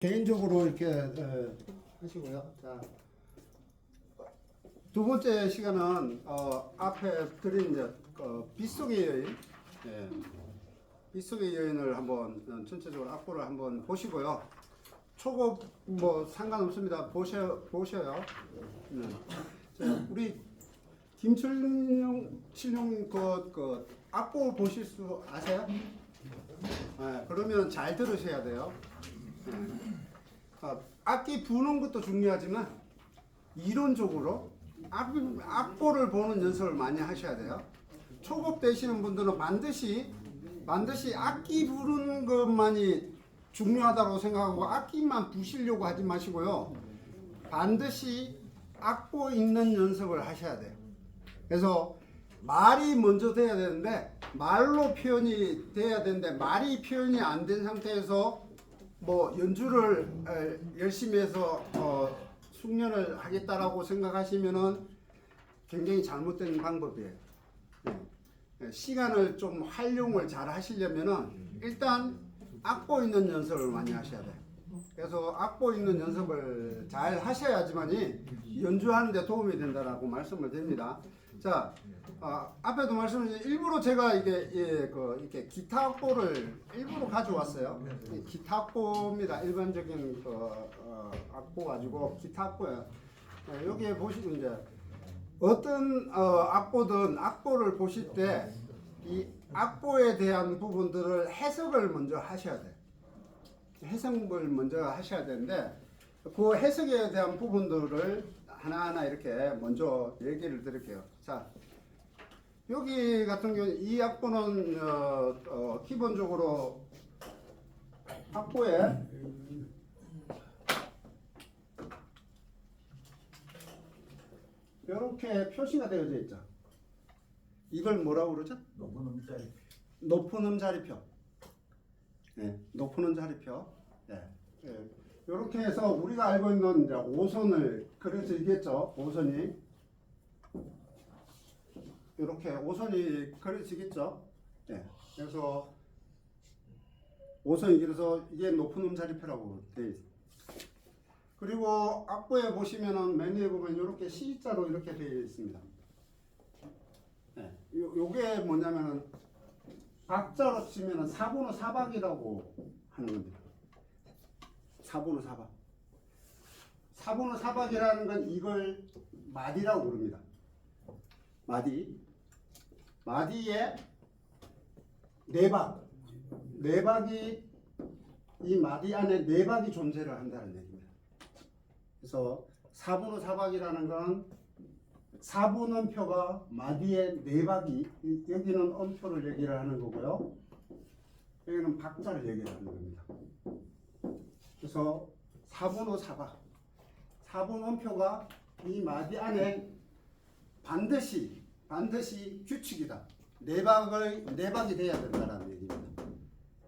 개인적으로 이렇게 하시고요. 자, 두 번째 시간은 앞에 드린 이제 빗속의 여인, 예, 빗속의 여인을 한번 전체적으로 악보를 한번 보시고요. 초급 뭐 상관없습니다. 보셔요. 자, 우리 김철룡 그 악보 보실 수 아세요? 네, 그러면 잘 들으셔야 돼요. 악기 부는 것도 중요하지만 이론적으로 악보를 보는 연습을 많이 하셔야 돼요. 초급 되시는 분들은 반드시 악기 부르는 것만이 중요하다고 생각하고 악기만 부시려고 하지 마시고요. 반드시 악보 읽는 연습을 하셔야 돼요. 그래서 말이 먼저 돼야 되는데 말로 표현이 돼야 되는데 말이 표현이 안 된 상태에서 뭐 연주를 열심히 해서 숙련을 하겠다라고 생각하시면은 굉장히 잘못된 방법이에요. 시간을 좀 활용을 잘 하시려면은 일단 악보 있는 연습을 많이 하셔야 돼요. 그래서 악보 있는 연습을 잘 하셔야지만이 연주하는 데 도움이 된다라고 말씀을 드립니다. 자, 앞에도 말씀드린 일부러 제가 이렇게 기타 악보를 일부러 가져왔어요. 기타 악보입니다. 일반적인 악보 가지고 기타 악보예요. 여기에 보시면 이제 어떤 악보든 악보를 보실 때 이 악보에 대한 부분들을 해석을 먼저 하셔야 돼요. 해석을 먼저 하셔야 되는데 그 해석에 대한 부분들을 하나하나 이렇게 먼저 얘기를 드릴게요. 자, 여기 같은 경우 이 악보는 기본적으로 악보에 이렇게 표시가 되어져 있죠. 이걸 뭐라고 그러죠? 높은 음자리. 높은 음자리표. 네, 높은 음자리표. 네. 네. 이렇게 해서 우리가 알고 있는 이제 5선을 그려지겠죠. 5선이 이렇게 5선이 그려지겠죠. 네. 그래서 5선이 그래서 이게 높은 음자리표라고 되어 있습니다. 그리고 악보에 보시면은 맨 위에 보면 이렇게 C자로 이렇게 되어 있습니다. 네. 요게 뭐냐면은 박자로 치면은 4분의 4박이라고 하는 겁니다. 4분의 4박. 4분의 4박이라는 건 이걸 마디라고 부릅니다. 마디. 마디에 4박. 4박이 이 마디 안에 4박이 존재를 한다는 얘기입니다. 그래서 4분의 4박이라는 건 4분 음표가 마디에 4박이 여기는 음표를 얘기를 하는 거고요. 여기는 박자를 얘기를 하는 겁니다. 그래서 4분의 4박. 4분 음표가 이 마디 안에 반드시 규칙이다. 4박이 돼야 된다는 얘기입니다.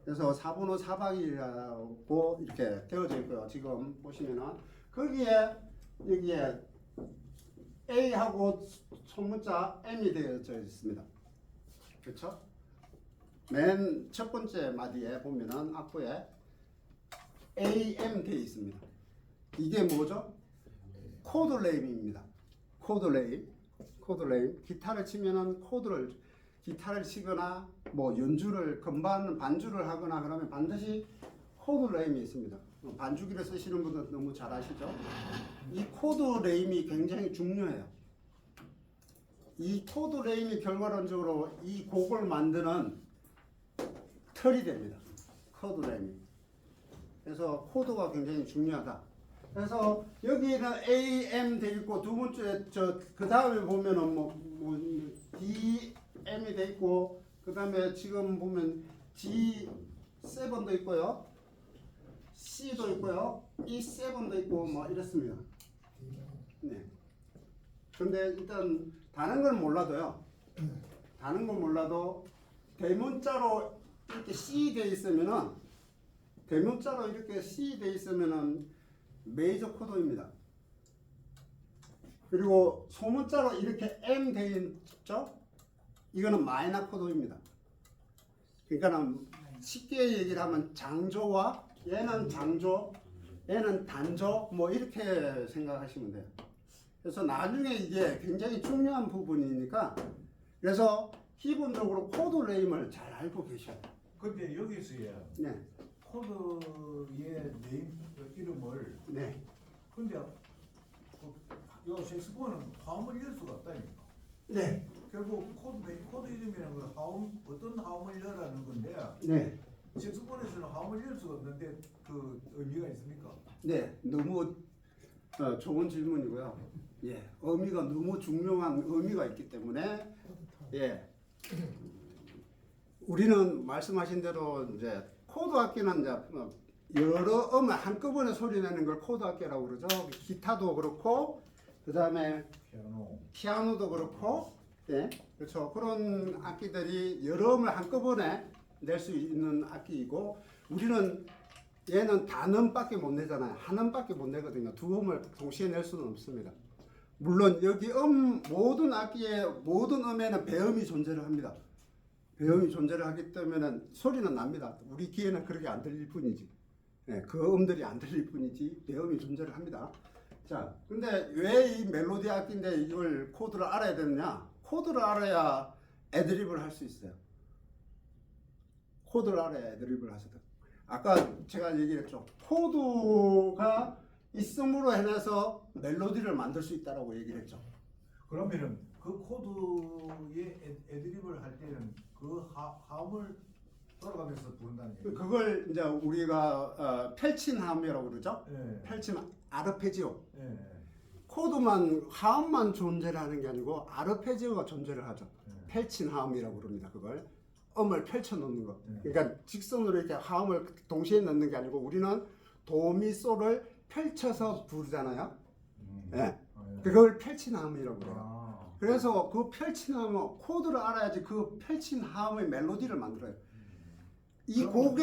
그래서 4분의 4박이라고 이렇게 되어져 있고요. 지금 보시면은 거기에 여기에 A하고 소문자 M이 되어져 있습니다. 그렇죠? 맨 첫 번째 마디에 보면은 악보에 AM 되어 있습니다. 이게 뭐죠? 코드 네임입니다. 코드 네임. 기타를 치면은 기타를 치거나 뭐 연주를 건반 반주를 하거나 그러면 반드시 코드 네임이 있습니다. 반주기를 쓰시는 분들 너무 잘 아시죠? 이 코드 네임이 굉장히 중요해요. 이 코드 네임이 결과론적으로 이 곡을 만드는 틀이 됩니다. 코드 네임이. 그래서 코드가 굉장히 중요하다. 그래서 여기는 AM 돼 있고 두 번째 그 다음에 보면은 뭐 DM이 돼 있고 그 다음에 지금 보면 G7도 있고요. C도 있고요. E7도 있고 뭐 이렇습니다. 네. 근데 일단 다른 건 몰라도요. 다른 건 몰라도 대문자로 이렇게 C 돼 있으면은 대문자로 이렇게 C 돼 있으면은 메이저 코드입니다. 그리고 소문자로 이렇게 M 돼 있죠? 이거는 마이너 코드입니다. 그러니까 쉽게 얘기를 하면 장조와 얘는 장조, 얘는 단조 뭐 이렇게 생각하시면 돼요. 그래서 나중에 이게 굉장히 중요한 부분이니까 그래서 기본적으로 코드 네임을 잘 알고 계셔야 돼요. 근데 여기서요. 네. 코드의 네임 이름을 네. 근데 요 색스폰은 화음을 열 수가 없다니까. 네. 결국 코드 이름이라는 건 화음 어떤 화음을 열라는 건데 네. 색스폰에서는 화음을 열 수가 없는데 그 의미가 있습니까? 네. 너무 좋은 질문이고요. 예. 의미가 너무 중요한 의미가 있기 때문에 예. 우리는 말씀하신 대로 이제 코드 악기는 이제 여러 음을 한꺼번에 소리 내는 걸 코드 악기라고 그러죠. 기타도 그렇고 그다음에 피아노도 그렇고 예. 그렇죠. 그런 악기들이 여러 음을 한꺼번에 낼 수 있는 악기이고 우리는 얘는 단음밖에 못 내잖아요. 한 음밖에 못 내거든요. 두 음을 동시에 낼 수는 없습니다. 물론 여기 모든 악기의 모든 음에는 배음이 존재를 합니다. 배음이 존재를 하기 때문에 소리는 납니다. 우리 귀에는 그렇게 안 들릴 뿐이지. 네, 그 음들이 안 들릴 뿐이지 배음이 존재를 합니다. 자, 근데 왜 이 멜로디 악기인데 이걸 코드를 알아야 되느냐? 코드를 알아야 애드립을 할 수 있어요. 코드를 알아야 애드립을 하셔야 돼요. 아까 제가 얘기했죠. 코드가 있음으로 해서 멜로디를 만들 수 있다라고 얘기를 했죠. 그러면은 그 코드의 애드립을 할 때는 그 화음을 돌아가면서 부른다는 얘기. 그걸 이제 우리가 펼친 화음이라고 그러죠. 예. 펼친 아르페지오. 예. 코드만 화음만 존재를 하는 게 아니고 아르페지오가 존재를 하죠. 예. 펼친 화음이라고 그럽니다. 그걸 음을 펼쳐 놓는 거. 예. 그러니까 직선으로 이렇게 화음을 동시에 넣는 게 아니고 우리는 도미소를 펼쳐서 부르잖아요. 예. 예. 그걸 펼친 화음이라고 그래요. 아. 그래서 그 펼친 화음은 코드를 알아야지 그 펼친 화음의 멜로디를 만들어요. 이 곡이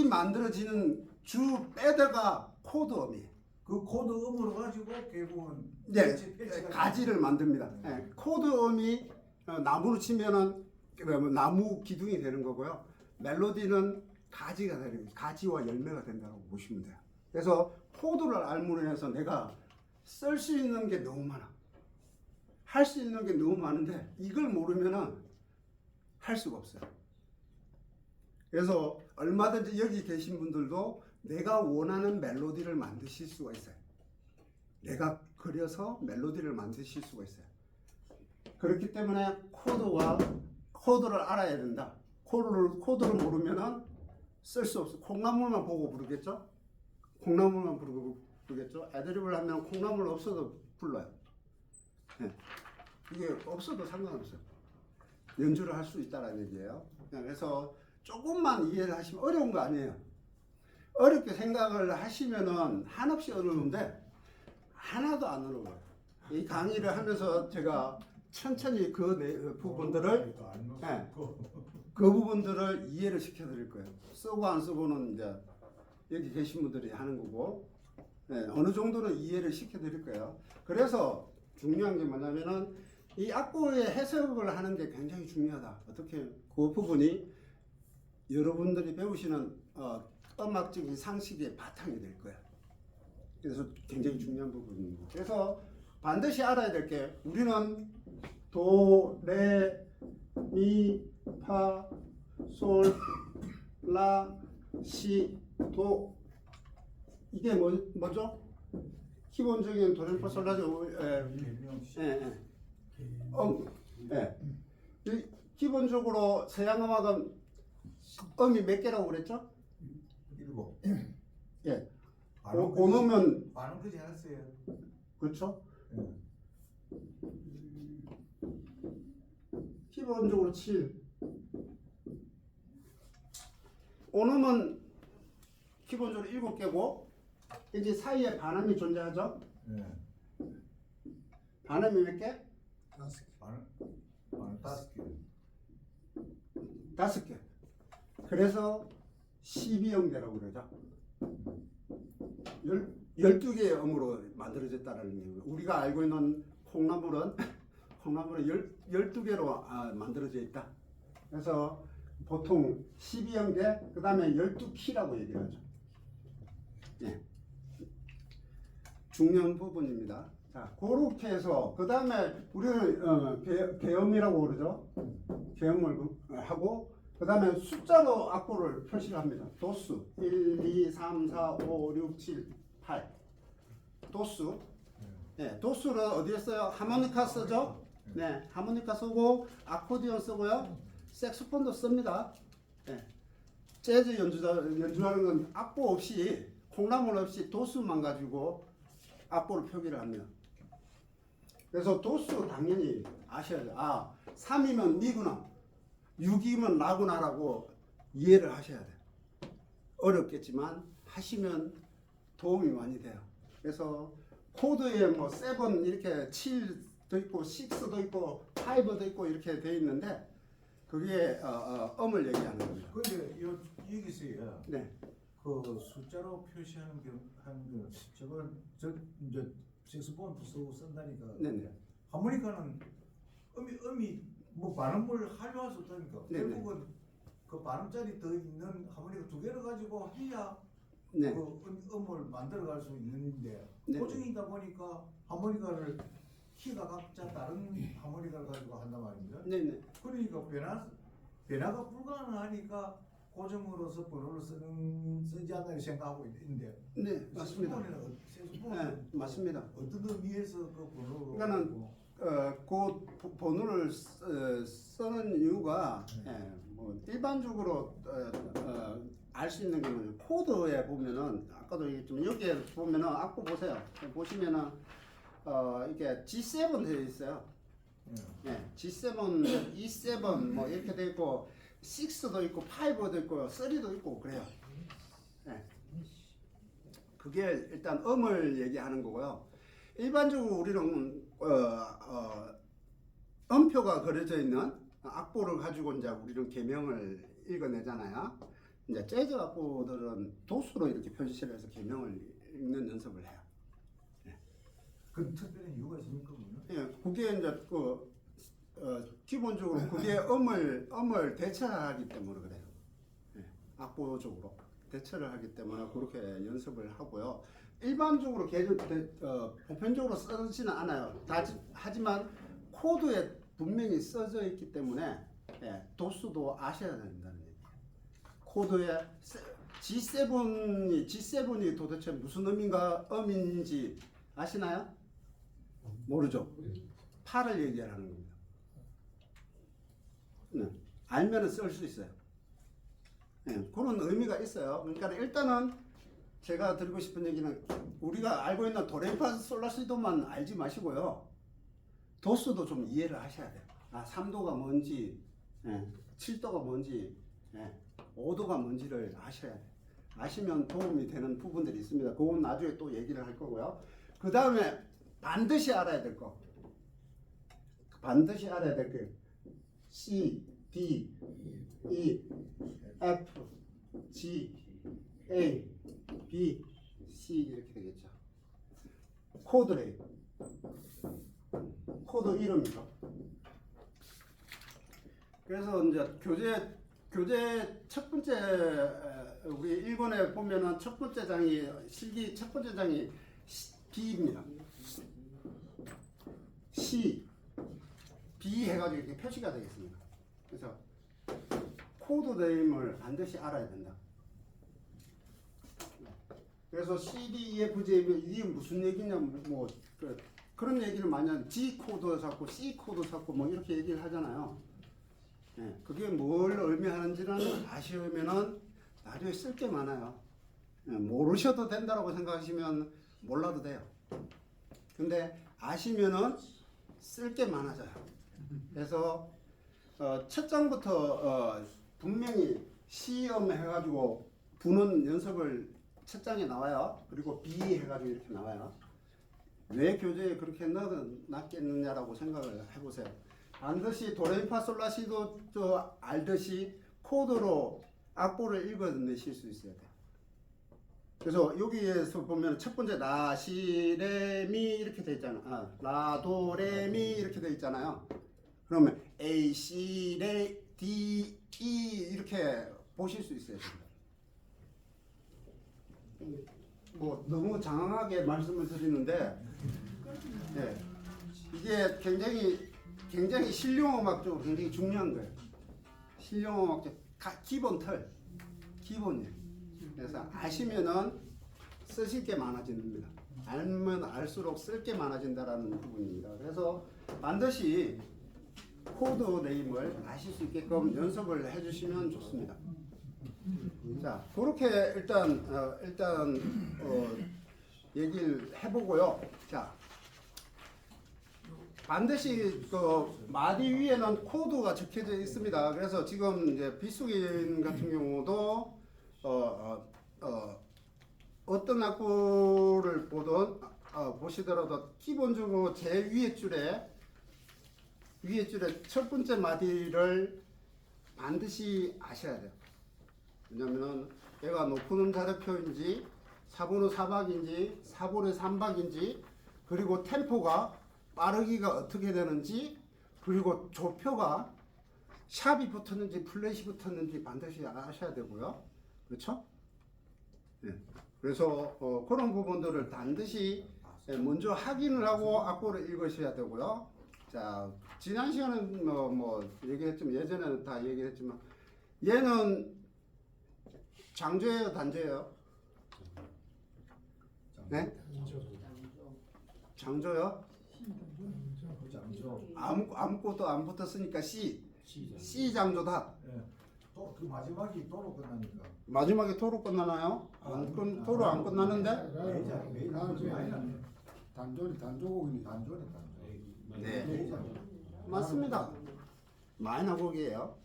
만들어지는 주 패드가 코드음이에요. 그 코드 음으로 가지고 결국은 네, 펼치가 가지를 만듭니다. 네, 코드음이 나무로 치면은 나무 기둥이 되는 거고요. 멜로디는 가지가 되는 거예요. 가지와 열매가 된다고 보시면 돼요. 그래서 코드를 알므로 해서 내가 쓸 수 있는 게 너무 많아. 할 수 있는 게 너무 많은데 이걸 모르면은 할 수가 없어요. 그래서 얼마든지 여기 계신 분들도 내가 원하는 멜로디를 만드실 수가 있어요. 내가 그려서 멜로디를 만드실 수가 있어요. 그렇기 때문에 코드를 알아야 된다. 코드를 모르면은 쓸 수 없어. 콩나물만 보고 부르겠죠? 콩나물만 부르겠죠? 애드립을 하면 콩나물 없어도 불러요. 네. 이게 없어도 상관없어요. 연주를 할 수 있다는 얘기예요. 그래서 조금만 이해를 하시면 어려운 거 아니에요. 어렵게 생각을 하시면은 한없이 어려운데 하나도 안 어려워요. 이 강의를 하면서 제가 천천히 그 부분들을 네, 그 부분들을 이해를 시켜드릴 거예요. 쓰고 안 쓰고는 이제 여기 계신 분들이 하는 거고 네, 어느 정도는 이해를 시켜드릴 거예요. 그래서 중요한 게 뭐냐면은 이 악보의 해석을 하는 게 굉장히 중요하다. 어떻게 그 부분이 여러분들이 배우시는 음악적인 상식의 바탕이 될 거야. 그래서 굉장히 중요한 부분입니다. 그래서 반드시 알아야 될 게 우리는 도, 레, 미, 파, 솔, 라, 시, 도 이게 뭐죠? 기본적인 도레미파솔라죠. 기본적으로 서양 음악은 음이 몇 개라고 그랬죠? 7. 예. 5면 많은 거지 않았어요. 그렇죠? 예. 기본적으로 7. 5놈은 기본적으로 7개고 이제 사이에 반음이 존재하죠? 예. 반음이 몇 개? 5개. 많은 5개. 5개. 그래서 12형제라고 그러죠. 12개의 음으로 만들어졌다는 얘기예요. 우리가 알고 있는 콩나물은 12개로 만들어져 있다. 그래서 보통 12형제, 그 다음에 12키라고 얘기를 하죠. 예. 중요한 부분입니다. 자, 그렇게 해서 그 다음에 우리는 계엄이라고 그러죠. 계엄을 하고 그 다음에 숫자로 악보를 표시를 합니다. 도수 1, 2, 3, 4, 5, 6, 7, 8 도수. 네, 도수를 어디에 써요? 하모니카 쓰죠. 네, 하모니카 쓰고 아코디언 쓰고요. 색소폰도 씁니다. 네. 재즈 연주하는 건 악보 없이 콩나물 없이 도수만 가지고 악보를 표기를 합니다. 그래서 도수 당연히 아셔야 돼요. 아, 3이면 미구나, 6이면 라구나라고 이해를 하셔야 돼요. 어렵겠지만 하시면 도움이 많이 돼요. 그래서 코드에 뭐 7 이렇게 7도 있고 6도 있고 5도 있고 이렇게 돼 있는데 그게 음을 얘기하는 겁니다. 근데 여기서요. 네. 그 숫자로 표시하는 하는 저건 이제 색소폰도 쓰고 쓴다니까. 네네. 하모니카는 음이 뭐 발음을 하려 할 수 없다니까. 네네. 결국은 그 발음자리 더 있는 하모니카 두 개를 가지고 해야 네. 그 음을 만들어갈 수 있는데 네. 고정이다 보니까 하모니카를 키가 각자 다른 하모니카를 가지고 한단 말입니다. 네네. 그러니까 변화가 불가능하니까 고정으로서 번호를 쓰지 않나 생각하고 있는데. 네, 맞습니다. 네, 맞습니다. 어떤 의미에서 그 번호를. 그러니까는 그 번호를 쓰는 이유가 뭐 일반적으로 알 수 있는 거는 코드에 보면은 아까도 얘기했지만 여기에 보면은 악보 보세요. 보시면은 이게 G7 되어 있어요. 네, G7, E7 뭐 이렇게 되어 있고 6도 있고 5도 있고 3도 있고 그래요. 네. 그게 일단 음을 얘기하는 거고요. 일반적으로 우리는 음표가 그려져 있는 악보를 가지고 이제 우리는 계명을 읽어내잖아요. 이제 재즈 악보들은 도수로 이렇게 표시를 해서 계명을 읽는 연습을 해요. 그 특별한 이유가 있습니까, 그러면? 예, 그게 이제 기본적으로 그게 음을 대체하기 때문에 그래요. 예, 악보적으로 대체를 하기 때문에 그렇게 연습을 하고요. 일반적으로 보편적으로 쓰지는 않아요. 하지만 코드에 분명히 써져 있기 때문에 도수도 아셔야 된다는 얘기예요. 코드에 G7이 도대체 무슨 음인지 아시나요? 모르죠. 8을 얘기하는 겁니다. 네. 알면은 쓸 수 있어요. 네. 그런 의미가 있어요. 그러니까 일단은 제가 드리고 싶은 얘기는 우리가 알고 있는 도레미파솔라시도만 알지 마시고요. 도수도 좀 이해를 하셔야 돼요. 아, 3도가 뭔지, 7도가 뭔지, 5도가 뭔지를 아셔야 돼요. 아시면 도움이 되는 부분들이 있습니다. 그건 나중에 또 얘기를 할 거고요. 그 다음에 반드시 알아야 될 거. 반드시 알아야 될 게 C, D, E, F, G, A, B, C 이렇게 되겠죠. 코드래요. 코드 이름이죠. 그래서 이제 교재 첫 번째 우리 1권에 보면은 첫 번째 장이 실기 첫 번째 장이 B입니다. C, B 해가지고 이렇게 표시가 되겠습니다. 그래서 코드 네임을 반드시 알아야 된다. 그래서 C, D, E, F, G, 이게 무슨 얘기냐면 뭐 그런 얘기를 많이 하는 G 코드 잡고 C 코드 잡고 뭐 이렇게 얘기를 하잖아요. 그게 뭘 의미하는지는 아시면은 나중에 쓸 게 많아요. 모르셔도 된다라고 생각하시면 몰라도 돼요. 근데 아시면은 쓸 게 많아져요. 그래서 첫 장부터 분명히 시음 해가지고 부는 연습을 첫 장에 나와요. 그리고 B 해가지고 이렇게 나와요. 왜 교재에 그렇게 넣어놨겠느냐라고 생각을 해보세요. 반드시 도레미파솔라시도 알듯이 코드로 악보를 읽어내실 수 있어야 돼요. 그래서 여기에서 보면 첫 번째 라, 시, 레, 미 이렇게 돼 있잖아요. 라, 도, 레, 미 이렇게 돼 있잖아요. 그러면 A, C, 레, D, E 이렇게 보실 수 있어야 됩니다. 뭐 너무 장황하게 말씀을 드리는데 예, 이게 굉장히 실용음악적으로 굉장히 중요한 거예요. 실용음악적 기본 기본이에요. 그래서 아시면은 쓰실 게 많아집니다. 알면 알수록 쓸 게 많아진다라는 부분입니다. 그래서 반드시 코드 네임을 아실 수 있게끔 연습을 해주시면 좋습니다. 자, 그렇게 일단 얘기를 해보고요. 자, 반드시 그 마디 위에는 코드가 적혀져 있습니다. 그래서 지금 이제 비수기인 같은 경우도 어떤 악보를 보시더라도 기본적으로 제일 위에 줄에 첫 번째 마디를 반드시 아셔야 돼요. 왜냐면은 얘가 높은 음자리표인지 4분의 4박인지 4분의 3박인지 그리고 템포가 빠르기가 어떻게 되는지 그리고 조표가 샵이 붙었는지 플랫이 붙었는지 반드시 아셔야 되고요. 그렇죠? 네. 그래서 그런 부분들을 반드시 먼저 확인을 하고 악보를 읽으셔야 되고요. 자, 지난 시간에 뭐 얘기했지만 예전에는 다 얘기했지만 얘는 장조예요, 단조예요? 네? 장조요? 아무것도 안 붙었으니까 C 장조다. 그 마지막이 도로 끝나니까. 마지막에 토로 끝나나요? 토로 안 끝나는데? 단조곡이니. 네, 맞습니다. 마이너 곡이에요.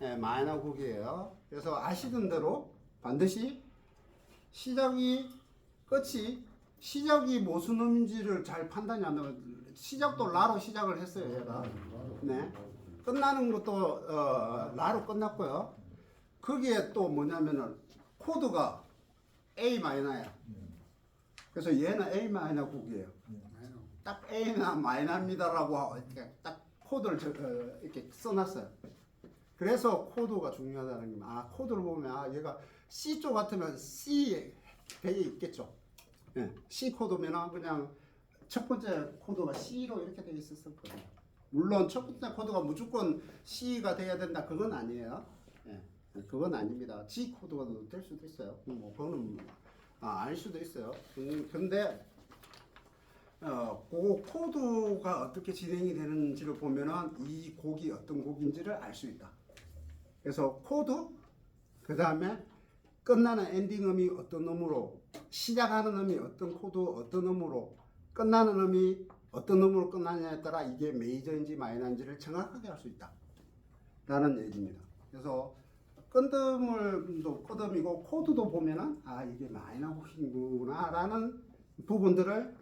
네, 마이너 곡이에요. 그래서 아시던 대로 반드시 시작이 끝이 시작이 무슨 음인지를 잘 판단이 안 되면 시작도 라로 시작을 했어요, 얘가. 네. 끝나는 것도 라로 끝났고요. 거기에 또 뭐냐면은 코드가 A 마이너야. 그래서 얘는 A 마이너 곡이에요. 딱 A 마이너입니다라고 이렇게 딱 코드를 이렇게 써놨어요. 그래서 코드가 중요하다는 게, 코드를 보면 얘가 C 쪽 같으면 C 배에 있겠죠. 네. C 코드면은 그냥 첫 번째 코드가 C로 이렇게 되어 있었거든요. 물론 첫 번째 코드가 무조건 C가 돼야 된다 그건 아니에요. 예, 그건 아닙니다. G 코드가 될 수도 있어요. 뭐 그거는 알 수도 있어요. 근데 그 코드가 어떻게 진행이 되는지를 보면은 이 곡이 어떤 곡인지를 알 수 있다. 그래서 코드 그 다음에 끝나는 엔딩 음이 어떤 음으로 시작하는 음이 어떤 코드 어떤 음으로 끝나는 음이 어떤 음으로 끝나냐에 따라 이게 메이저인지 마이너인지를 정확하게 알 수 있다 라는 얘기입니다. 그래서 끈음을도 끈음이고 코드도 보면은 이게 마이너 곡이구나 라는 부분들을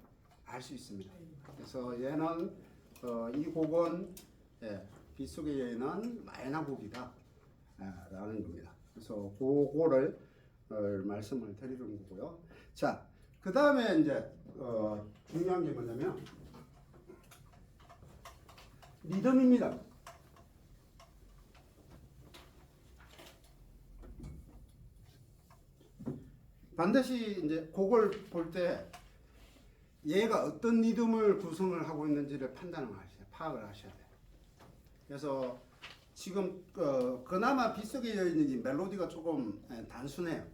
알 수 있습니다. 그래서 얘는 이 곡은 빗속의 여인은 마이너 곡이다 라는 겁니다. 그래서 그거를 말씀을 드리는 거고요. 자, 그 다음에 이제 중요한 게 뭐냐면 리듬입니다. 반드시 이제 곡을 볼 때 얘가 어떤 리듬을 구성을 하고 있는지를 파악을 하셔야 돼요. 그래서 지금 그나마 빗속의 여인이 멜로디가 조금 단순해요.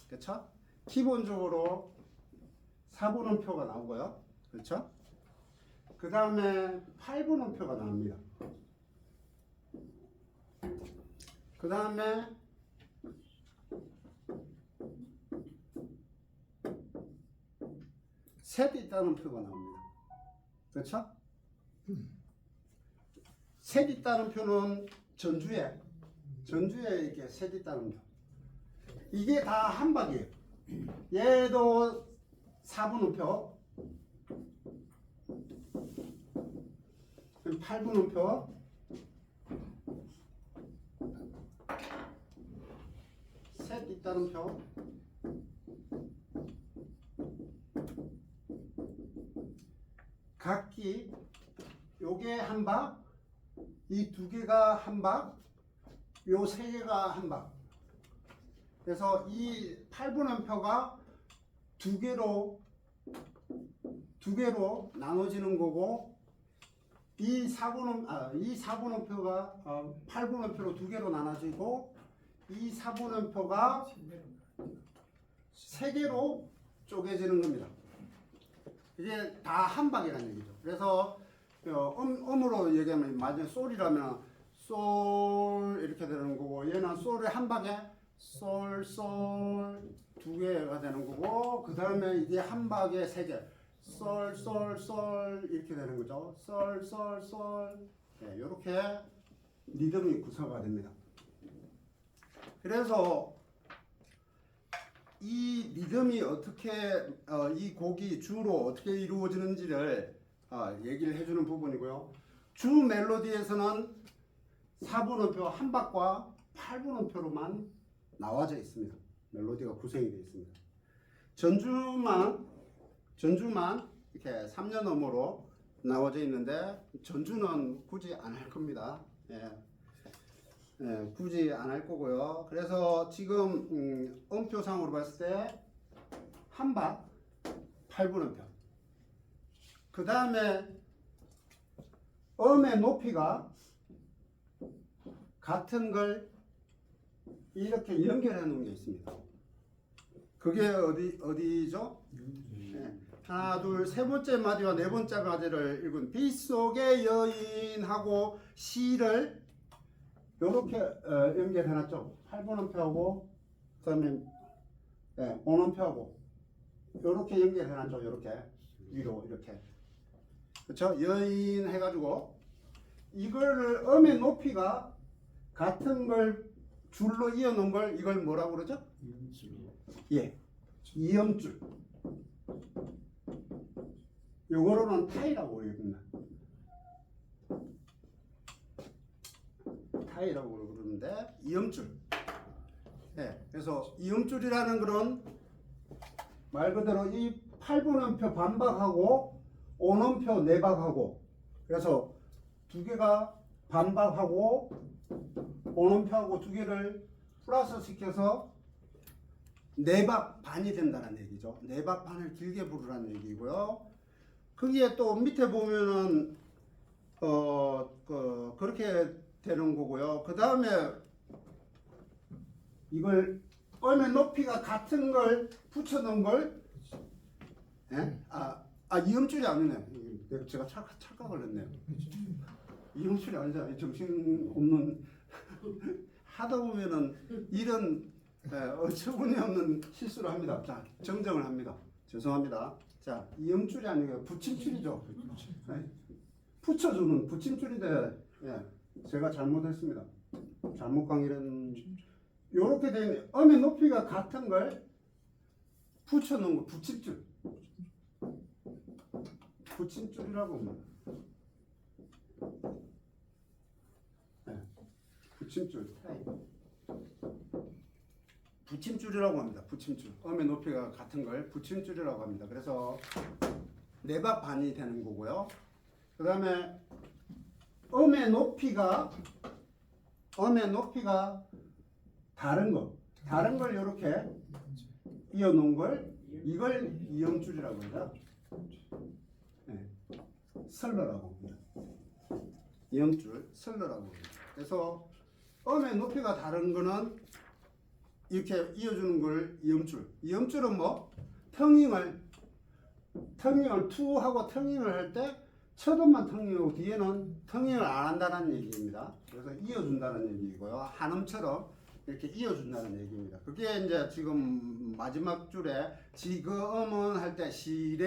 그렇죠? 기본적으로 4분음표가 나오고요. 그렇죠? 그 다음에 8분음표가 나옵니다. 그 다음에 셋 있다는 표가 나옵니다. 그렇죠? 셋 있다는 표는 전주에 이렇게 셋 있다는 표. 이게 다 한 박이에요. 얘도 4분음표, 8분음표, 셋 있다는 표, 각기 요게 한 박, 이 두 개가 한 박, 요 세 개가 한 박. 그래서 이 8분음표가 두 개로 나눠지는 거고 이 4분음표가 8분음표로 두 개로 나눠지고 이 4분음표가 세 개로 쪼개지는 겁니다. 이게 다 한 박이라는 얘기죠. 그래서 음으로 얘기하면 마지막 솔이라면 솔 이렇게 되는 거고 얘는 솔의 한 박에 솔 두 개가 되는 거고 그 다음에 이게 한 박에 세 개 솔 이렇게 되는 거죠. 솔 네, 이렇게 리듬이 구성가 됩니다. 그래서 이 리듬이 어떻게 이 곡이 주로 어떻게 이루어지는지를 얘기를 해주는 부분이고요. 주 멜로디에서는 4분음표 한 박과 8분음표로만 나와져 있습니다. 멜로디가 구성이 되어 있습니다. 전주만 이렇게 3년음으로 나와져 있는데 전주는 굳이 안 할 겁니다. 굳이 안 할 거고요. 그래서 지금 음표상으로 봤을 때 한 박 8분음표. 그 다음에 음의 높이가 같은 걸 이렇게 연결해 놓은 게 있습니다. 그게 어디죠? 하나, 둘, 세 번째 마디와 네 번째 마디를 읽은 빗속의 여인하고 시를 이렇게 연결해 놨죠. 8분음표하고 그다음에 5음표하고 이렇게 연결해 놨죠. 이렇게 위로 이렇게 그렇죠? 여인 해가지고 이거를 음의 높이가 같은 걸 줄로 이어 놓은 걸 이걸 뭐라고 그러죠? 예, 이음줄. 요거로는 타이라고 그럽니다. 타이라고 그러는데 이음줄. 네, 그래서 이음줄이라는 것은 말 그대로 이 8분음표 반박하고 5음표 내박하고 그래서 두 개가 반박하고 5음표하고 두 개를 플러스 시켜서 네박 반이 된다는 얘기죠. 네박 반을 길게 부르라는 얘기고요. 거기에 또 밑에 보면은 그렇게 되는 거고요. 그 다음에 이걸 음의 높이가 같은 걸 붙여놓은 걸 이음줄이 아니네. 제가 착각을 했네요. 이음줄이 아니잖아요. 정신 없는 하다 보면은 이런 어처구니 없는 실수를 합니다. 자, 정정을 합니다. 죄송합니다. 자, 이음줄이 아니고 붙임줄이죠. 붙여주는 붙임줄인데 제가 잘못했습니다. 잘못 강의를 이렇게 되면 음의 높이가 같은 걸 붙여놓은 거 붙임줄. 붙임줄이라고 합니다. 붙임줄. 붙임줄이라고 합니다. 붙임줄. 음의 높이가 같은 걸 붙임줄이라고 합니다. 그래서 네박 반이 되는 거고요. 그 다음에 음의 높이가 다른 걸 이렇게 이어 놓은 걸 이걸 이음줄이라고 합니다. 슬러라고 합니다. 이음줄, 슬러라고 합니다. 그래서 음의 높이가 다른 거는 이렇게 이어주는 걸 이음줄. 이음줄은 뭐 텅잉을 투하고 텅잉을 할 때 첫 음만 텅잉하고 뒤에는 텅잉을 안 한다는 얘기입니다. 그래서 이어준다는 얘기고요. 한음처럼 이렇게 이어준다는 얘기입니다. 그게 이제 지금 마지막 줄에 지금은 할 때 시레도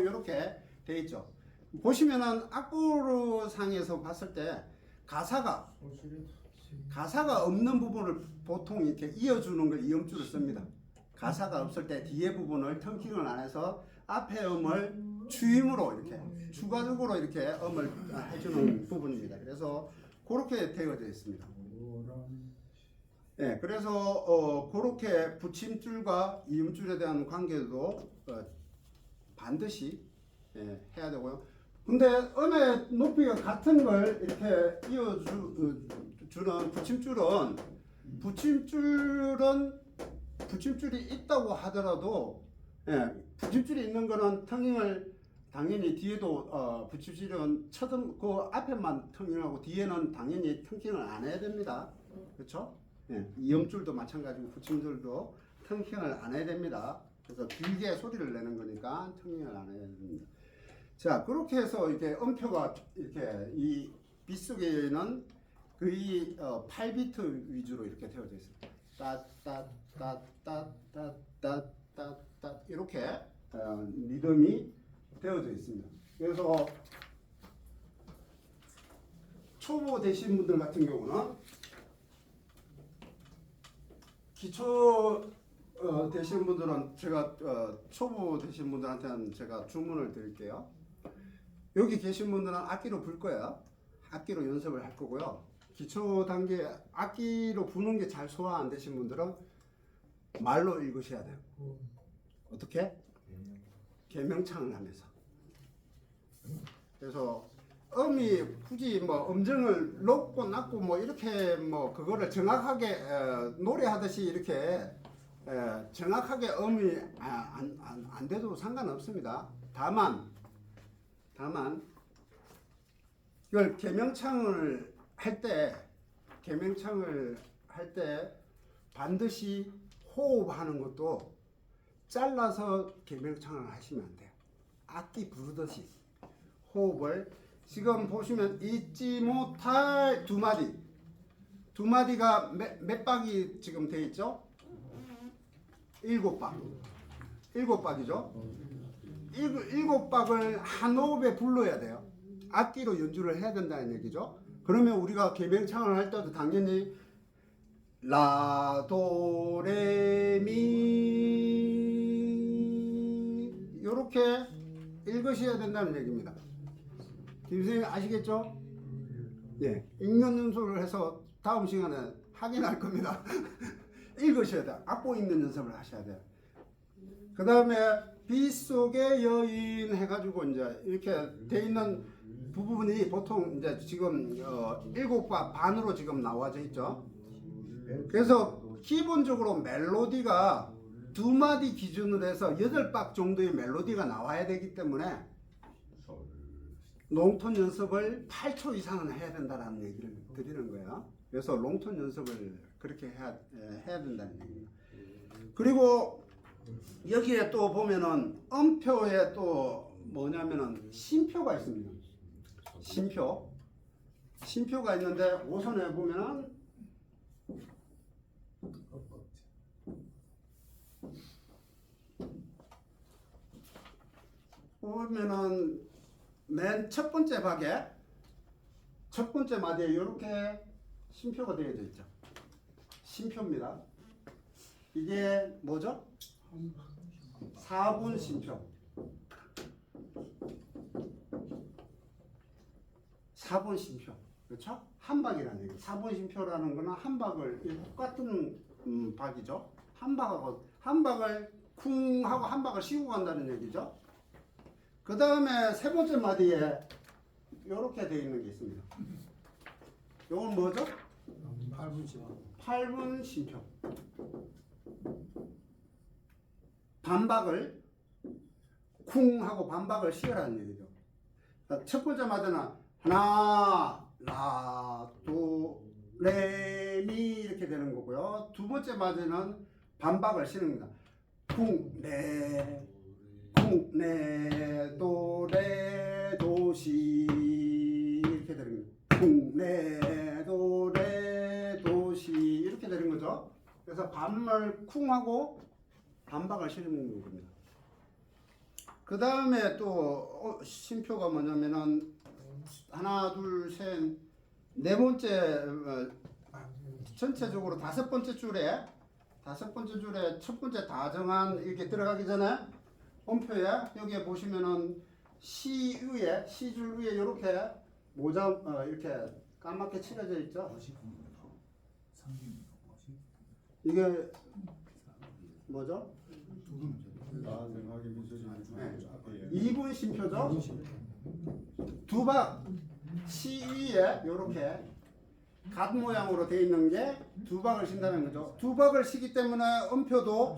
이렇게 돼 있죠. 보시면은 악보로 상에서 봤을 때 가사가 없는 부분을 보통 이렇게 이어주는 걸 이음줄을 씁니다. 가사가 없을 때 뒤에 부분을 텅킹을 안 해서 앞에 음을 주임으로 이렇게 추가적으로 이렇게 음을 해주는 부분입니다. 그래서 그렇게 되어져 있습니다. 네, 그래서 그렇게 붙임줄과 이음줄에 대한 관계도 반드시 해야 되고요. 근데 음의 높이가 같은 걸 이렇게 이어주는 붙임줄은 붙임줄이 있다고 하더라도 붙임줄이 있는 거는 텅잉을 당연히 뒤에도 붙임줄은 그 앞에만 텅잉하고 뒤에는 당연히 텅잉을 안 해야 됩니다. 그렇죠? 이음줄도 마찬가지고 붙임줄도 텅잉을 안 해야 됩니다. 그래서 길게 소리를 내는 거니까 텅잉을 안 해야 됩니다. 자, 그렇게 해서 이렇게 음표가 이렇게 이 빗 속에는 거의 8비트 위주로 이렇게 되어져 있습니다. 따따따따따따따 이렇게 리듬이 되어져 있습니다. 그래서 초보 되신 분들 같은 경우는 기초 되신 분들은 제가 초보 되신 분들한테는 제가 주문을 드릴게요. 여기 계신 분들은 악기로 불 거예요. 악기로 연습을 할 거고요. 기초 단계 악기로 부는 게 잘 소화 안 되신 분들은 말로 읽으셔야 돼요. 어떻게? 계명창을 하면서. 그래서 음이 굳이 뭐 음정을 높고 낮고 뭐 이렇게 뭐 그거를 정확하게 노래하듯이 이렇게 정확하게 음이 안 돼도 상관없습니다. 다만 이걸 계명창을 할 때 반드시 호흡하는 것도 잘라서 계명창을 하시면 안 돼요. 악기 부르듯이 호흡을 지금 보시면 잊지 못할 두 마디가 몇 박이 지금 돼 있죠? 7박이죠? 7박을 한 호흡에 불러야 돼요. 악기로 연주를 해야 된다는 얘기죠. 그러면 우리가 계명창을 할 때도 당연히 라, 도, 레, 미 이렇게 읽으셔야 된다는 얘기입니다. 김 선생님 아시겠죠? 예, 읽는 연습을 해서 다음 시간에 확인할 겁니다. 읽으셔야 돼요. 악보 읽는 연습을 하셔야 돼요. 그 다음에 빗속의 여인 해가지고 이제 이렇게 돼 있는 부분이 보통 이제 지금 7박 반으로 지금 나와져 있죠. 그래서 기본적으로 멜로디가 2마디 기준으로 해서 8박 정도의 멜로디가 나와야 되기 때문에 롱톤 연습을 8초 이상은 해야 된다는 얘기를 드리는 거예요. 그래서 롱톤 연습을 그렇게 해야 된다는 얘기입니다. 그리고 여기에 또 보면은 음표에 또 뭐냐면은 심표가 있습니다. 심표가 있는데 오선에 보면은 맨 첫 번째 박에 첫 번째 마디에 이렇게 심표가 되어져 있죠. 심표입니다. 이게 뭐죠? 4분 심표. 4분 심표. 그렇죠? 한 박이라는 얘기. 4분 심표라는 거는 한 박을 똑같은 박이죠. 한 박을 쿵 하고 한 박을 쉬고 간다는 얘기죠. 그 다음에 세 번째 마디에 이렇게 되어 있는 게 있습니다. 이건 뭐죠? 8분 심표. 반박을 쿵 하고 반박을 쉬어라는 얘기죠. 첫 번째 마디는 하나, 라, 도, 레, 미 이렇게 되는 거고요. 두 번째 마디는 반박을 쉬는 겁니다. 쿵, 레, 도, 레, 도, 시 이렇게 되는 겁니다. 쿵, 레, 도, 레, 도, 시 이렇게 되는 거죠. 그래서 반말 쿵 하고 반박을 쉬는 겁니다. 그 다음에 또 심표가 뭐냐면은 하나, 둘, 셋, 네 번째 전체적으로 다섯 번째 줄에 첫 번째 다정한 이렇게 들어가기 전에 음표에 여기에 보시면은 시줄 위에 이렇게 모자 이렇게 까맣게 칠해져 있죠. 이게 뭐죠? 네. 2분 심표죠. 두 박 시 위에 이렇게 갓 모양으로 되어 있는 게 두 박을 신다는 거죠. 두 박을 시기 때문에 음표도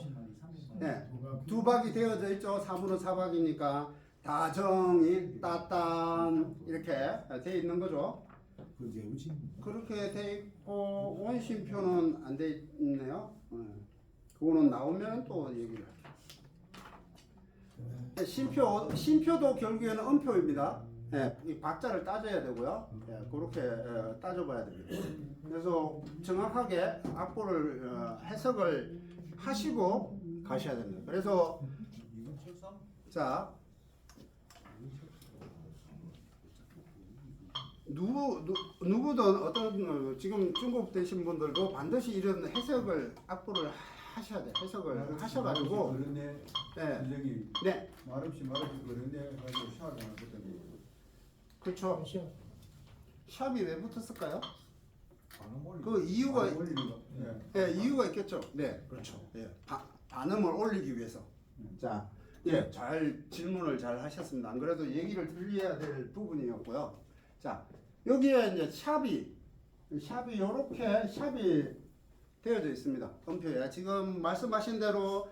네, 두 박이 되어져 있죠. 3으로 4박이니까 다정이 따딴 이렇게 되어 있는 거죠. 그게 우신. 그렇게 돼 있고 원심표는 안 돼 있네요. 그거는 나오면 또 얘기를 할게요. 심표도 결국에는 음표입니다. 이 박자를 따져야 되고요. 그렇게 따져봐야 됩니다. 그래서 정확하게 악보를 해석을 하시고 가셔야 됩니다. 그래서 자 누구든 어떤 지금 중급 되신 분들도 반드시 이런 해석을 악보를 하셔야 돼. 해석을 하셔가지고 그런데 선생님 네 말없이 그런데 가지고 샤워를 안 했거든요. 그렇죠. 샵이 왜 붙었을까요? 반음 올리는 그 이유가 올리는 거. 이유가 있겠죠. 네 그렇죠. 반음을 올리기 위해서. 자 잘 질문을 잘 하셨습니다. 안 그래도 얘기를 들려야 될 부분이었고요. 자 여기에 이제 샵이 이렇게 샵이 되어져 있습니다. 음표에 지금 말씀하신 대로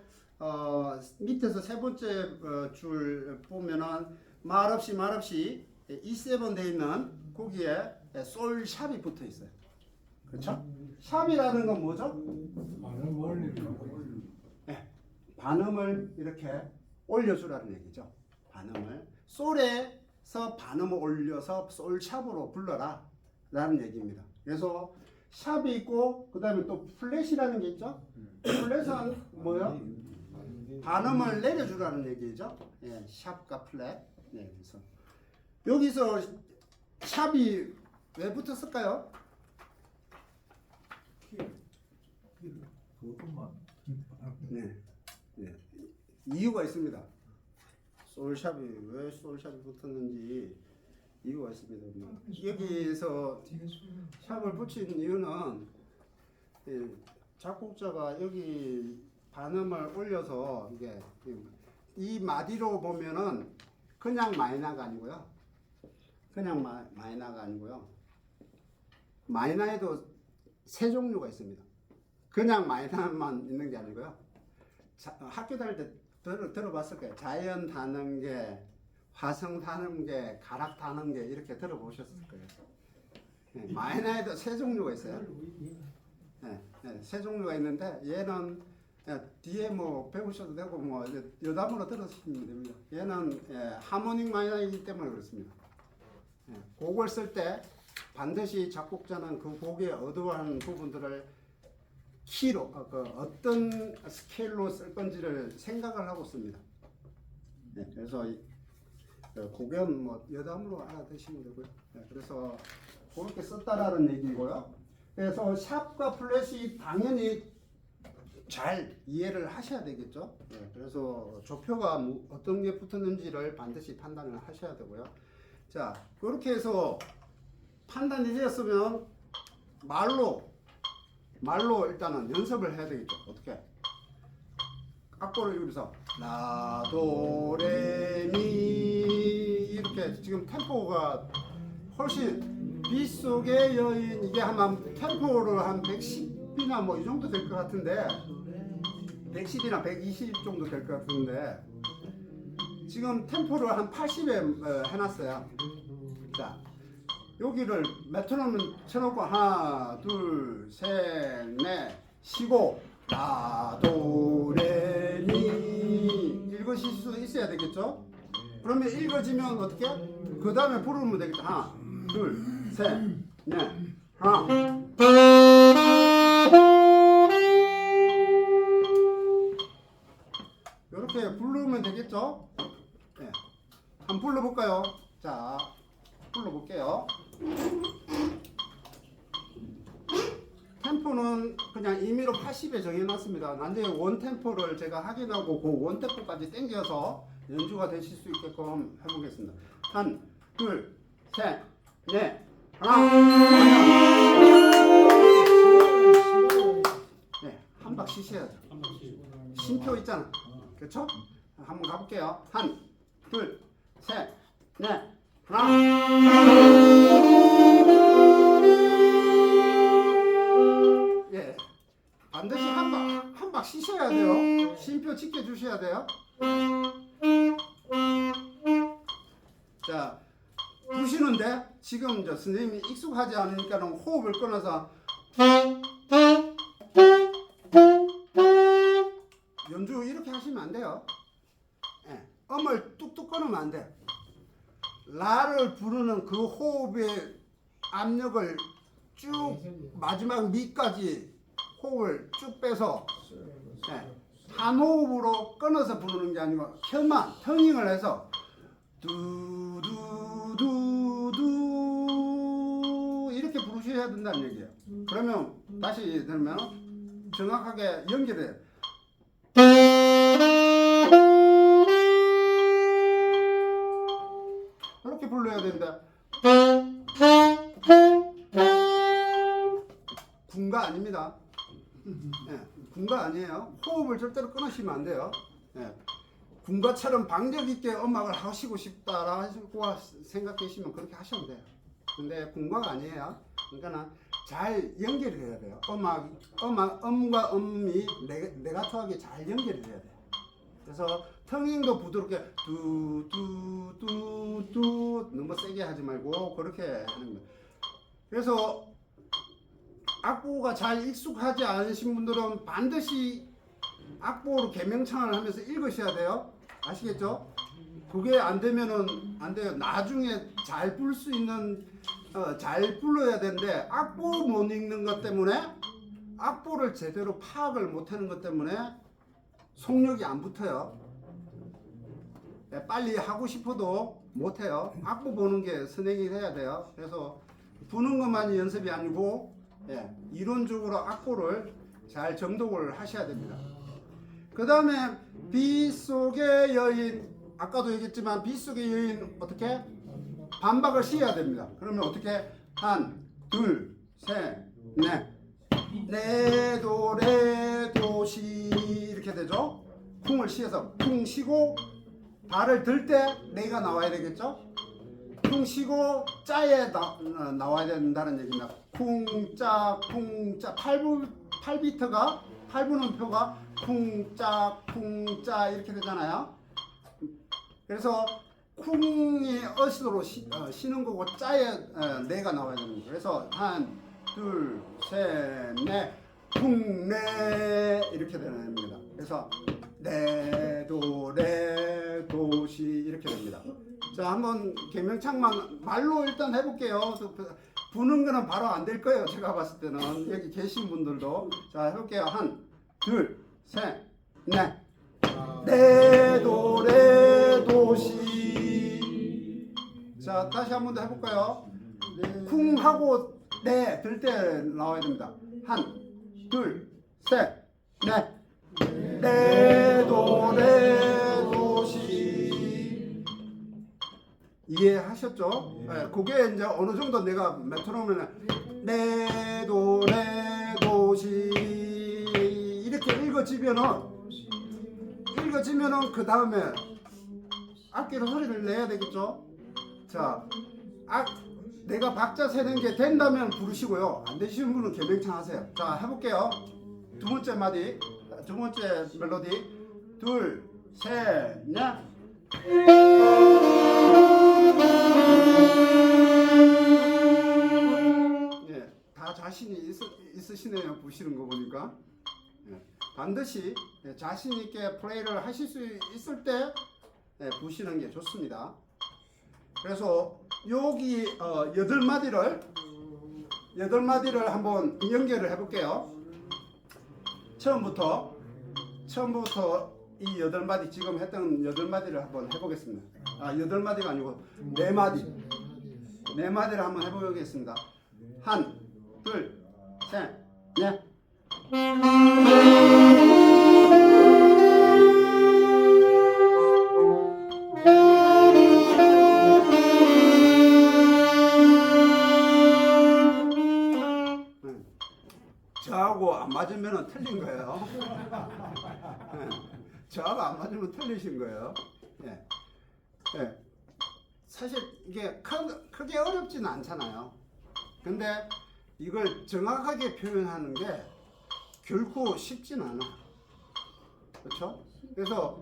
밑에서 세 번째 줄 보면은 말없이 E7 돼 있는 거기에 솔 샵이 붙어 있어요. 그렇죠? 샵이라는 건 뭐죠? 반음 올리는 거. 반음을 이렇게 올려주라는 얘기죠. 반음을 솔에서 반음을 올려서 솔 샵으로 불러라 라는 얘기입니다. 그래서 샵이 있고 그 다음에 또 플랫이라는 게 있죠. 플랫은 뭐요? 반음을 내려주라는 얘기죠. 샵과 플랫. 그래서 여기서 샵이 왜 붙었을까요? 그것만. 이유가 있습니다. 솔샵이 왜 솔샵이 붙었는지 이유가 있습니다. 여기서 샵을 붙인 이유는 작곡자가 여기 반음을 올려서 이게 이 마디로 보면은 그냥 마이너가 아니고요. 그냥 마이너가 아니고요. 마이너에도 세 종류가 있습니다. 그냥 마이너만 있는 게 아니고요. 학교 다닐 때 들어봤을 거예요. 자연 단음계, 화성 단음계, 가락 단음계 이렇게 들어보셨을 거예요. 마이너에도 세 종류가 있어요. 세 종류가 있는데 얘는 뒤에 뭐 배우셔도 되고 뭐 여담으로 들으시면 됩니다. 얘는 하모닉 마이너이기 때문에 그렇습니다. 곡을 쓸 때 반드시 작곡자는 그 곡의 어두운 부분들을 키로 어떤 스케일로 쓸 건지를 생각을 하고 씁니다. 그래서 곡은 뭐 여담으로 알아두시면 되고요. 그래서 그렇게 썼다라는 얘기고요. 그래서 샵과 플랫이 당연히 잘 이해를 하셔야 되겠죠. 그래서 조표가 어떤 게 붙었는지를 반드시 판단을 하셔야 되고요. 자, 그렇게 해서 판단이 되었으면 말로 일단은 연습을 해야 되겠죠. 어떻게? 악보를 읽으면서 라, 도, 레, 미 이렇게 지금 템포가 훨씬 빗속의 여인 이게 한 템포를 한 110이나 뭐 이 정도 될 것 같은데 110이나 120 정도 될 것 같은데 지금 템포를 한 80에 해놨어요. 자, 여기를 메트로놈 쳐놓고 하나, 둘, 셋, 넷, 쉬고 라, 도, 레, 미 읽으실 수 있어야 되겠죠? 그러면 읽어지면 어떻게? 그 다음에 부르면 되겠죠. 하나, 둘, 셋, 넷, 하나. 이렇게 부르면 되겠죠? 한번 불러볼까요? 자, 불러볼게요. 템포는 그냥 임의로 80에 정해놨습니다. 나중에 원 템포를 제가 확인하고 그 원 템포까지 당겨서 연주가 되실 수 있게끔 해보겠습니다. 한, 둘, 셋, 넷, 하나. 한 박 쉬셔야죠. 쉼표 있잖아. 그렇죠? 한번 가볼게요. 한, 둘, 셋, 넷, 하나. 반드시 한 박 쉬셔야 돼요. 쉼표 지켜 주셔야 돼요. 자, 부시는데 지금 저 선생님이 익숙하지 않으니까 호흡을 끊어서 연주 이렇게 하시면 안 돼요. 예, 음을 뚝뚝 끊으면 안 돼. 라를 부르는 그 호흡의 압력을 쭉 마지막 미까지 호흡을 쭉 빼서 예, 한 호흡으로 끊어서 부르는 게 아니고 혀만 턴닝을 해서 두두두두 이렇게 부르셔야 된다는 얘기예요. 그러면 다시 들으면 정확하게 연결해요. 이렇게 불러야 된다. 군가 아닙니다. 예, 군가 아니에요. 호흡을 절대로 끊으시면 안 돼요. 예, 군가처럼 박력 있게 음악을 하시고 싶다라고 생각하시면 그렇게 하시면 돼요. 근데 군가가 아니에요. 그러니까 잘 연결이 돼야 돼요. 음과 음이 레가토하게 잘 연결이 돼야 돼요. 그래서 텅잉도 부드럽게 뚜뚜뚜뚜 너무 세게 하지 말고 그렇게 하는 거예요. 그래서 악보가 잘 익숙하지 않으신 분들은 반드시 악보로 개명창을 하면서 읽으셔야 돼요. 아시겠죠? 그게 안 되면은 안 돼요. 나중에 잘 부를 수 있는 잘 불러야 되는데 악보 못 읽는 것 때문에 악보를 제대로 파악을 못 하는 것 때문에 속력이 안 붙어요. 네, 빨리 하고 싶어도 못 해요. 악보 보는 게 선행이 돼야 돼요. 그래서 부는 것만이 연습이 아니고 예, 이론적으로 악보를 잘 정독을 하셔야 됩니다. 그 다음에 빗속의 여인, 아까도 얘기했지만 빗속의 여인 어떻게? 반박을 씌워야 됩니다. 그러면 어떻게? 한, 둘, 셋, 넷. 레도 레도 시 이렇게 되죠. 쿵을 쉬어서 쿵 쉬고 발을 들 때 레가 나와야 되겠죠. 쿵 쉬고 짜에 나와야 된다는 얘기입니다. 쿵짜 쿵짜 8비트가 8분음표가 쿵짜 쿵짜 이렇게 되잖아요. 그래서 쿵이 어시로 쉬는 거고 짜에 네가 나와야 되는 거예요. 그래서 한, 둘, 셋, 넷, 쿵네 이렇게 되는 겁니다. 그래서 레도 레도 시 이렇게 됩니다. 자, 한번 개명창만 말로 일단 해볼게요. 부는 거는 바로 안 될 거예요. 제가 봤을 때는 여기 계신 분들도 자 해볼게요. 한, 둘, 셋, 넷. 레도 레도 시. 자, 다시 한 번 더 해볼까요? 쿵 하고 네 들 때 나와야 됩니다. 한, 둘, 셋, 넷. 레도 레도 시. 이해하셨죠? 네, 그게 이제 어느 정도 내가 메트로놈을 레도 레도 시 이렇게 읽어지면은 그 다음에 악기로 소리를 내야 되겠죠? 자, 내가 박자 세는 게 된다면 부르시고요. 안 되시는 분은 개명창 하세요. 자, 해볼게요. 두 번째 마디, 두 번째 멜로디. 둘, 셋, 넷. 예, 다 자신이 있으시네요. 부시는 거 보니까. 예, 반드시 자신 있게 플레이를 하실 수 있을 때 부시는 게 좋습니다. 그래서 여기 8마디를 한번 연결을 해볼게요. 처음부터 이 8마디 지금 했던 8마디를 한번 해보겠습니다. 8마디가 아니고 4마디를 한번 해보겠습니다. 한, 둘, 셋, 넷. 저하고 안 맞으면 틀린 거예요. 저하고 안 맞으면 틀리신 거예요. 예. 예. 사실 이게 크게 어렵지는 않잖아요. 근데 이걸 정확하게 표현하는 게 결코 쉽진 않아. 그렇죠? 그래서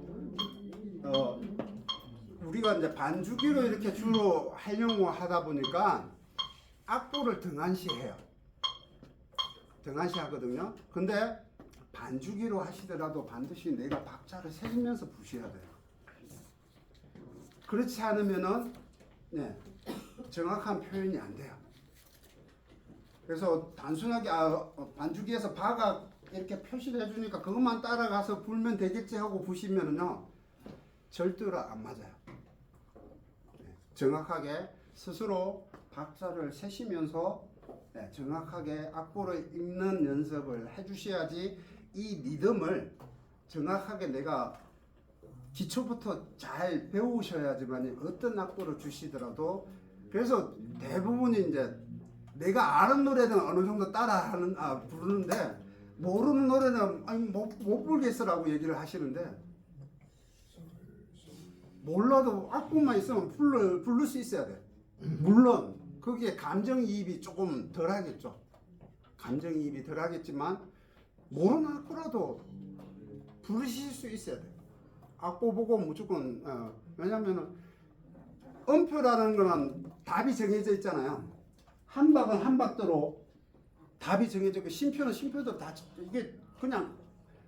우리가 이제 반주기로 이렇게 주로 하려고 하다 보니까 악보를 등한시해요. 등한시 하거든요. 근데 반주기로 하시더라도 반드시 내가 박자를 세면서 부셔야 돼요. 그렇지 않으면은 정확한 표현이 안 돼요. 그래서 단순하게 반주기에서 바가 이렇게 표시를 해주니까 그것만 따라가서 불면 되겠지 하고 부시면은요 절대로 안 맞아요. 정확하게 스스로 박자를 세시면서 정확하게 악보를 읽는 연습을 해주셔야지 이 리듬을 정확하게 내가 기초부터 잘 배우셔야지만 어떤 악보를 주시더라도 그래서 대부분이 이제 내가 아는 노래는 어느 정도 따라하는 부르는데 모르는 노래는 아니 못 부르겠어라고 얘기를 하시는데 몰라도 악보만 있으면 부를 수 있어야 돼. 물론 거기에 감정이입이 조금 덜하겠죠. 감정이입이 덜하겠지만 모르는 악보라도 부르실 수 있어야 돼. 악보 보고 무조건 왜냐면은 음표라는 거는 답이 정해져 있잖아요. 한 박은 한 박대로 답이 정해져 있고 심표는 심표대로 다 이게 그냥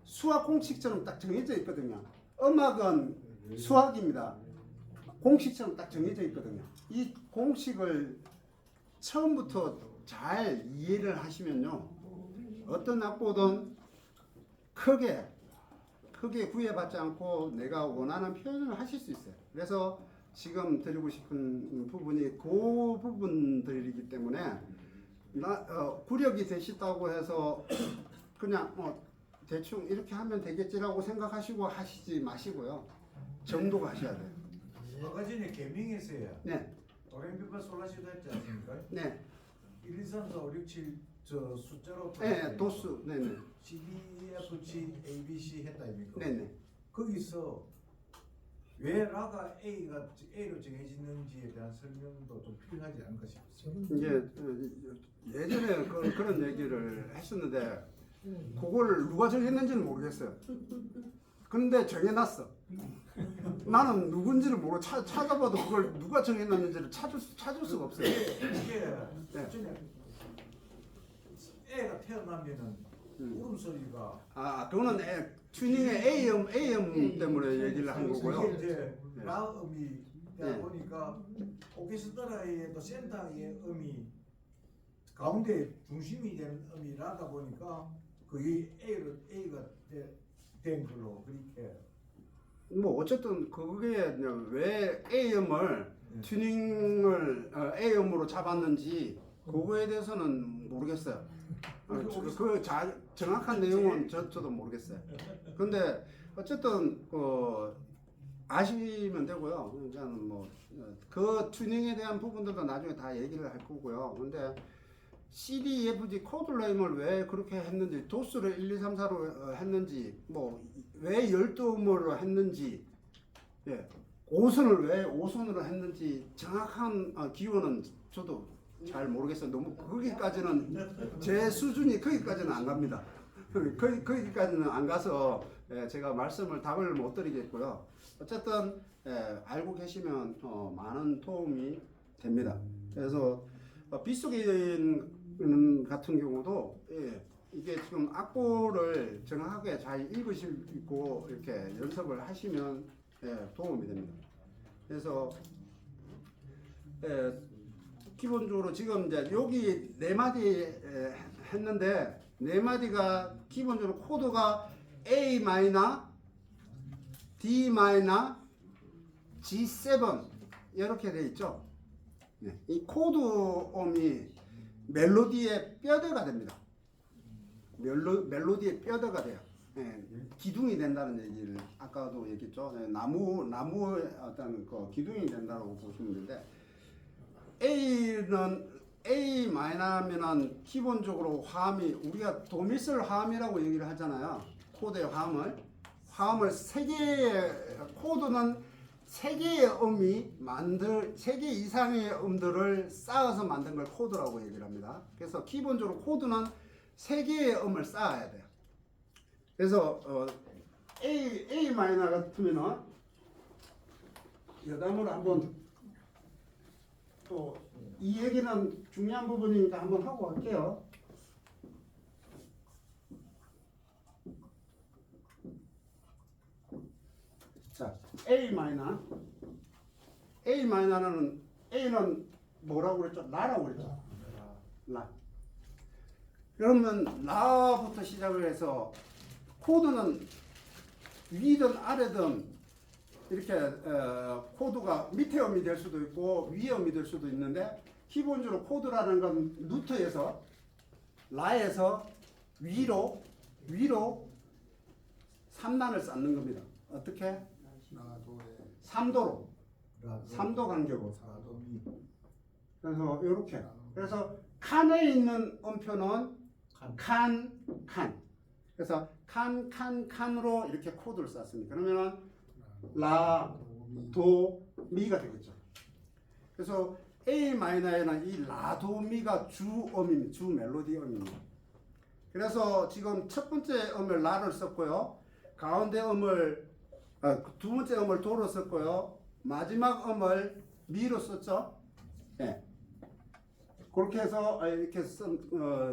수학 공식처럼 딱 정해져 있거든요. 음악은 수학입니다. 공식처럼 딱 정해져 있거든요. 이 공식을 처음부터 잘 이해를 하시면요 어떤 악보든 크게 구애받지 않고 내가 원하는 표현을 하실 수 있어요. 그래서 지금 드리고 싶은 부분이 그 부분들이기 때문에 구력이 되시다고 해서 그냥 대충 이렇게 하면 되겠지라고 생각하시고 하시지 마시고요. 정도가 하셔야 돼요. 아까 전에 개명에서요. 네. 도레미파 솔라시도 했지 않습니까? 네. 1, 2, 3, 4, 5, 6, 7 저 숫자로 네, 도수. 네네. C, D, F, G, A, B, C 했다 입니까? 네네. 거기서 왜 라가 A로 정해지는지에 대한 설명도 좀 필요하지 않을까 싶습니다. 이제 예전에 그런 얘기를 했었는데 그걸 누가 정했는지는 모르겠어요. 근데 정해놨어. 나는 누군지를 모르고 찾아봐도 그걸 누가 정해놨는지를 찾을 수가 없어요. 이게 네. 애가 태어나면은 울음소리가 그거는 튜닝의 A음 때문에 얘기를 한 거고요. 이게 이제 라음이 네. 보니까 오케스트라의 또 센터의 음이 가운데 중심이 된 음이 라다 보니까 그게 A가 된 걸로 그렇게 뭐 어쨌든 그게 왜 A음을 튜닝을 A음으로 잡았는지 그거에 대해서는 모르겠어요. 정확한 내용은 저도 모르겠어요. 근데 어쨌든 아시면 되고요. 그러니까 그 튜닝에 대한 부분들도 나중에 다 얘기를 할 거고요. 근데 C, D, F, G 코드 네임을 왜 그렇게 했는지, 도수를 1, 2, 3, 4로 했는지, 왜 12음으로 했는지, 오선을 왜 5선으로 했는지 정확한 기원은 저도 잘 모르겠어요. 너무 거기까지는 제 수준이 거기까지는 안 갑니다. 거기까지는 안 가서 제가 답을 못 드리겠고요. 어쨌든 알고 계시면 많은 도움이 됩니다. 그래서 빗속인 같은 경우도 이게 지금 악보를 정확하게 잘 읽으시고 이렇게 연습을 하시면 도움이 됩니다. 그래서 기본적으로 지금 이제 여기 4마디 했는데 4마디가 기본적으로 코드가 A 마이너, D 마이너, G7 이렇게 돼 있죠. 이 코드음이 멜로디의 뼈대가 됩니다. 멜로디의 뼈대가 돼요. 기둥이 된다는 얘기를 아까도 얘기했죠. 나무의 어떤 기둥이 된다고 보시면 되는데 A 마이너면은 기본적으로 화음이 우리가 도미솔 화음이라고 얘기를 하잖아요. 코드의 화음을 세 개의 코드는 세 개의 세 개 이상의 음들을 쌓아서 만든 걸 코드라고 얘기를 합니다. 그래서 기본적으로 코드는 세 개의 음을 쌓아야 돼요. 그래서 A 마이너 같으면은 여담으로 한번 또 이 얘기는 중요한 부분이니까 한번 하고 갈게요. 자, A 마이너는 A는 뭐라고 그랬죠? 라라고 그랬죠? 라. 그러면 라부터 시작을 해서 코드는 위든 아래든 이렇게 코드가 밑에 음이 될 수도 있고 위에 음이 될 수도 있는데 기본적으로 코드라는 건 루트에서 라에서 위로 3단을 쌓는 겁니다. 어떻게? 나도에 3도로 3도 간격으로. 사도미 그래서 이렇게. 그래서 칸에 있는 음표는 칸. 그래서 칸으로 이렇게 코드를 쌓습니다. 그러면은 라, 도, 미가 되겠죠. 그래서 A 마이너에는 이 라, 도, 미가 주음입니다. 주 멜로디 음입니다. 그래서 지금 첫 번째 음을 라를 썼고요. 가운데 음을 두 번째 음을 도로 썼고요. 마지막 음을 미로 썼죠. 네. 그렇게 해서 이렇게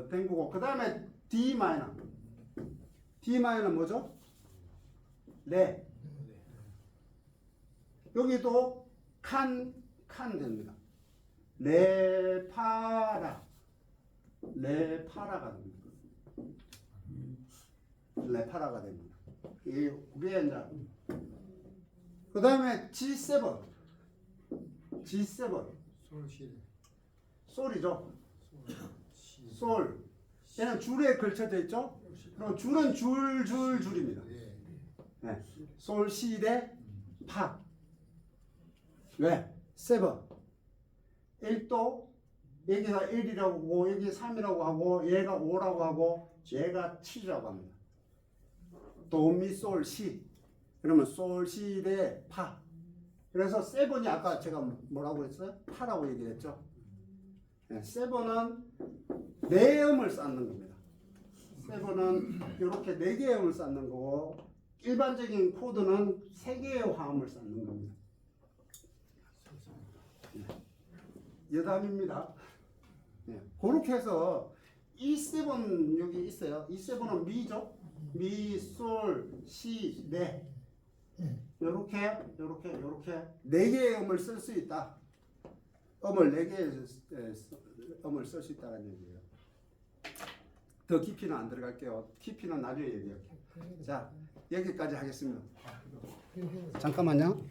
된 거고. 그 다음에 D 마이너 뭐죠? 레. 여기도 칸 됩니다. 레파라가 됩니다. 레파라가 됩니다. 이 위에 이제 그 다음에 G7 솔시 솔이죠. 솔. 얘는 줄에 걸쳐져 있죠. 그럼 줄은 줄입니다. 네. 솔, 시, 레, 파. 왜? 7. 1도 여기가 1이라고 하고 여기 3이라고 하고 얘가 5라고 하고 얘가 7이라고 합니다. 도, 미, 솔, 시. 그러면 솔, 시, 레, 파. 그래서 7이 아까 제가 뭐라고 했어요? 파라고 얘기했죠. 네, 7은 4음을 쌓는 겁니다. 7은 이렇게 4개의 음을 쌓는 거고 일반적인 코드는 3개의 화음을 쌓는 겁니다. 여담입니다. 네, 그렇게 해서 E7 여기 있어요. E7은 미죠. 미, 솔, 시, 레. 요렇게 4개의 음을 쓸 수 있다. 음을 4개의 음을 쓸 수 있다는 얘기예요. 더 깊이는 안 들어갈게요. 깊이는 나중에 얘기할게요. 자, 여기까지 하겠습니다. 잠깐만요.